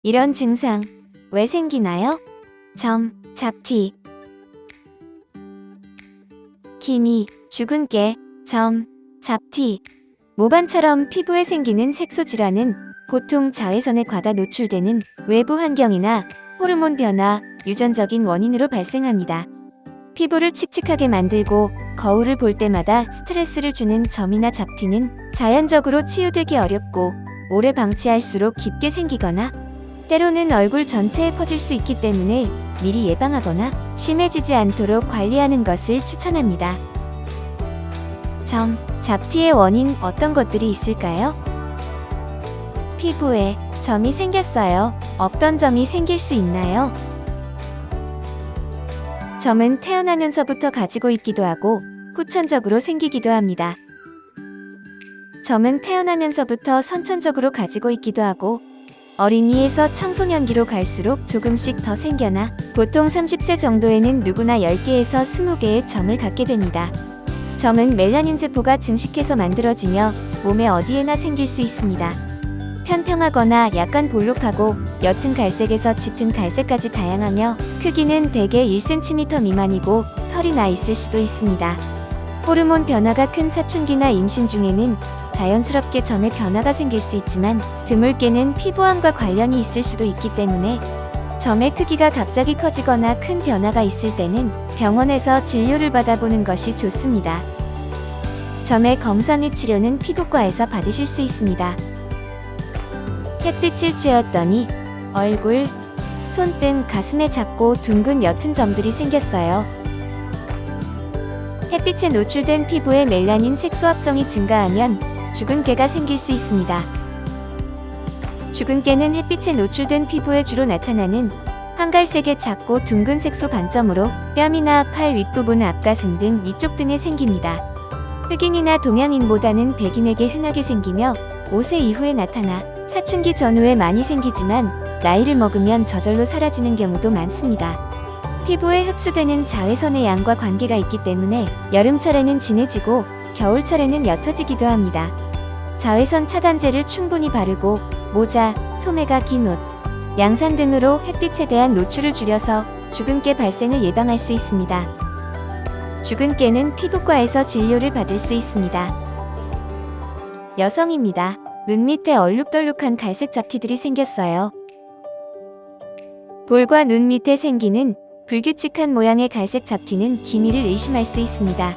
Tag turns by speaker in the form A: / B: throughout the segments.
A: 이런 증상 왜 생기나요? 점, 잡티, 기미, 죽은 깨, 점, 잡티, 모반처럼 피부에 생기는 색소 질환은 보통 자외선에 과다 노출되는 외부 환경이나 호르몬 변화, 유전적인 원인으로 발생합니다. 피부를 칙칙하게 만들고 거울을 볼 때마다 스트레스를 주는 점이나 잡티는 자연적으로 치유되기 어렵고 오래 방치할수록 깊게 생기거나 때로는 얼굴 전체에 퍼질 수 있기 때문에 미리 예방하거나 심해지지 않도록 관리하는 것을 추천합니다. 점, 잡티의 원인 어떤 것들이 있을까요? 피부에 점이 생겼어요. 없던 점이 생길 수 있나요? 점은 태어나면서부터 가지고 있기도 하고 후천적으로 생기기도 합니다. 점은 태어나면서부터 선천적으로 가지고 있기도 하고 어린이에서 청소년기로 갈수록 조금씩 더 생겨나 보통 30세 정도에는 누구나 10개에서 20개의 점을 갖게 됩니다. 점은 멜라닌 세포가 증식해서 만들어지며 몸에 어디에나 생길 수 있습니다. 편평하거나 약간 볼록하고 옅은 갈색에서 짙은 갈색까지 다양하며 크기는 대개 1cm 미만이고 털이 나 있을 수도 있습니다. 호르몬 변화가 큰 사춘기나 임신 중에는 자연스럽게 점의 변화가 생길 수 있지만 드물게는 피부암과 관련이 있을 수도 있기 때문에 점의 크기가 갑자기 커지거나 큰 변화가 있을 때는 병원에서 진료를 받아보는 것이 좋습니다. 점의 검사 및 치료는 피부과에서 받으실 수 있습니다. 햇빛을 쬐었더니 얼굴, 손등, 가슴에 작고 둥근 옅은 점들이 생겼어요. 햇빛에 노출된 피부의 멜라닌 색소 합성이 증가하면 죽은 깨가 생길 수 있습니다. 죽은 깨는 햇빛에 노출된 피부에 주로 나타나는 한갈색의 작고 둥근 색소 반점으로 뺨이나 팔 윗부분, 앞가슴 등 이쪽 등에 생깁니다. 흑인이나 동양인보다는 백인에게 흔하게 생기며 5세 이후에 나타나 사춘기 전후에 많이 생기지만 나이를 먹으면 저절로 사라지는 경우도 많습니다. 피부에 흡수되는 자외선의 양과 관계가 있기 때문에 여름철에는 진해지고 겨울철에는 옅어지기도 합니다. 자외선 차단제를 충분히 바르고 모자, 소매가 긴 옷, 양산 등으로 햇빛에 대한 노출을 줄여서 죽은 깨 발생을 예방할 수 있습니다. 죽은 깨는 피부과에서 진료를 받을 수 있습니다. 여성입니다. 눈 밑에 얼룩덜룩한 갈색 잡티들이 생겼어요. 볼과 눈 밑에 생기는 불규칙한 모양의 갈색 잡티는 기미를 의심할 수 있습니다.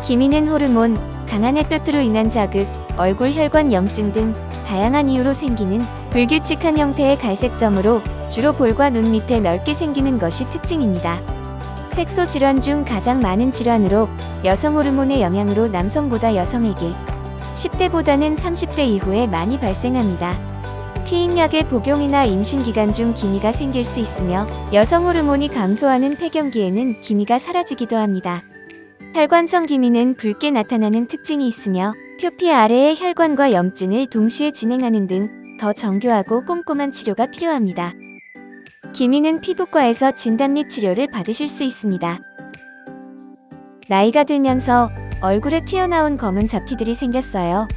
A: 기미는 호르몬, 강한 햇볕으로 인한 자극, 얼굴 혈관 염증 등 다양한 이유로 생기는 불규칙한 형태의 갈색점으로 주로 볼과 눈 밑에 넓게 생기는 것이 특징입니다. 색소 질환 중 가장 많은 질환으로 여성 호르몬의 영향으로 남성보다 여성에게 10대보다는 30대 이후에 많이 발생합니다. 피임약의 복용이나 임신 기간 중 기미가 생길 수 있으며 여성 호르몬이 감소하는 폐경기에는 기미가 사라지기도 합니다. 혈관성 기미는 붉게 나타나는 특징이 있으며 표피 아래의 혈관과 염증을 동시에 진행하는 등 더 정교하고 꼼꼼한 치료가 필요합니다. 기미는 피부과에서 진단 및 치료를 받으실 수 있습니다. 나이가 들면서 얼굴에 튀어나온 검은 잡티들이 생겼어요.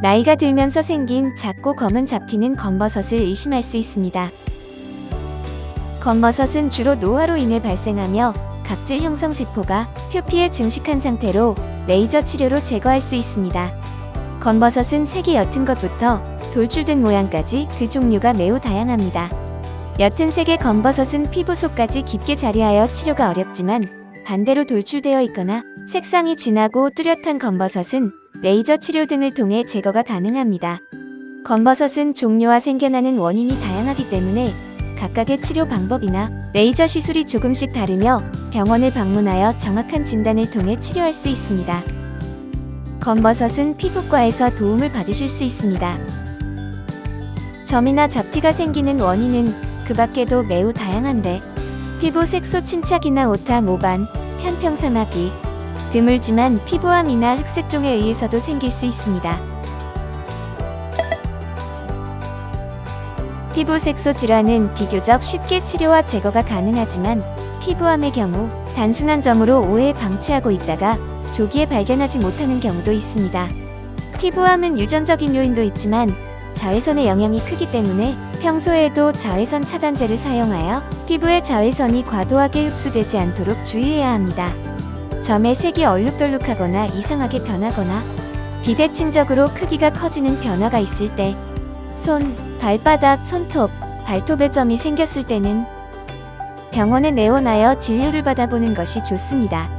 A: 나이가 들면서 생긴 작고 검은 잡티는 검버섯을 의심할 수 있습니다. 검버섯은 주로 노화로 인해 발생하며 각질 형성 세포가 표피에 증식한 상태로 레이저 치료로 제거할 수 있습니다. 검버섯은 색이 옅은 것부터 돌출된 모양까지 그 종류가 매우 다양합니다. 옅은 색의 검버섯은 피부 속까지 깊게 자리하여 치료가 어렵지만 반대로 돌출되어 있거나 색상이 진하고 뚜렷한 검버섯은 레이저 치료 등을 통해 제거가 가능합니다. 검버섯은 종류와 생겨나는 원인이 다양하기 때문에 각각의 치료 방법이나 레이저 시술이 조금씩 다르며 병원을 방문하여 정확한 진단을 통해 치료할 수 있습니다. 검버섯은 피부과에서 도움을 받으실 수 있습니다. 점이나 잡티가 생기는 원인은 그 밖에도 매우 다양한데 피부 색소 침착이나 오타, 모반, 편평사마귀, 드물지만 피부암이나 흑색종에 의해서도 생길 수 있습니다. 피부 색소 질환은 비교적 쉽게 치료와 제거가 가능하지만 피부암의 경우 단순한 점으로 오래 방치하고 있다가 조기에 발견하지 못하는 경우도 있습니다. 피부암은 유전적인 요인도 있지만 자외선의 영향이 크기 때문에 평소에도 자외선 차단제를 사용하여 피부에 자외선이 과도하게 흡수되지 않도록 주의해야 합니다. 점의 색이 얼룩덜룩하거나 이상하게 변하거나 비대칭적으로 크기가 커지는 변화가 있을 때, 손, 발바닥, 손톱, 발톱에 점이 생겼을 때는 병원에 내원하여 진료를 받아보는 것이 좋습니다.